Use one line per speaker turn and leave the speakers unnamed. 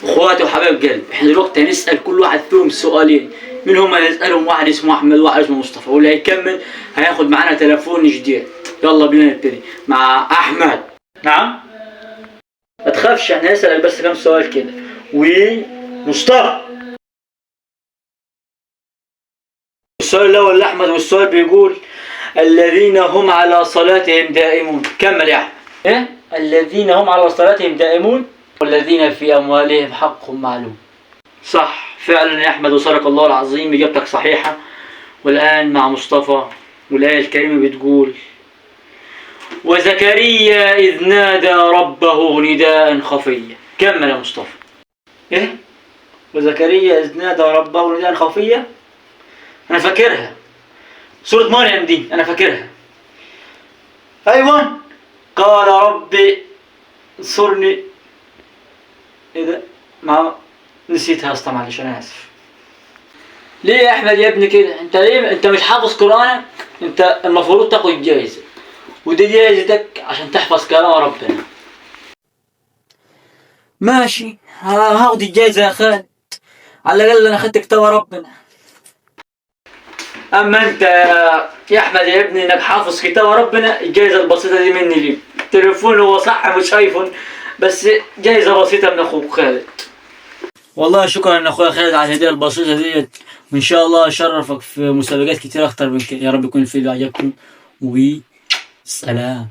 اخواتي وحبايب قلبي، احنا دلوقتي هنسال كل واحد فيهم سؤالين. مين هم؟ هنسالهم واحد اسمه احمد وواحد اسمه مصطفى، واللي هيكمل هياخد معانا تليفون جديد. يلا بينا نبتدي مع احمد. نعم؟ ما تخافش، احنا هنسالك بس كام سؤال كده. ومصطفى. السؤال الاول لاحمد، والسؤال بيقول: الذين هم على صلاتهم دائمون. كمل يا احمد. ايه؟ الذين هم على صلاتهم دائمون والذين في اموالهم حق معلوم. صح فعلا يا احمد، وصدق الله العظيم، اجابتك صحيحه. والان مع مصطفى، والايه الكريمه بتقول: وزكريا اذ نادى ربه نداء خفيا. كمل يا مصطفى. ايه؟ وزكريا اذ نادى ربه نداء خفيا. انا فاكرها، سوره مريم دي انا فاكرها. ايوه، قال ربي انصرني. ايه ده؟ ما نسيتها يا اسطى، معلش انا اسف. ليه يا احمد يا ابني كده؟ انت ليه انت مش حافظ قرانك؟ انت المفروض تاخد جايزه، ودي جايزتك عشان تحفظ كلام ربنا. ماشي، هاخد الجايزه يا خالد، على الاقل انا خدت كتاب ربنا. اما انت يا احمد يا ابني انك حافظ كتاب ربنا، الجايزه البسيطه دي مني ليك. التليفون هو صح مش ايفون، بس جايزه بسيطه من اخوك خالد. والله شكرا اخويا خالد على الهديه البسيطه ديت، وان شاء الله اشرفك في مسابقات كتير اكتر من كده. يا رب يكون الفيديو عجبكم، وسلام.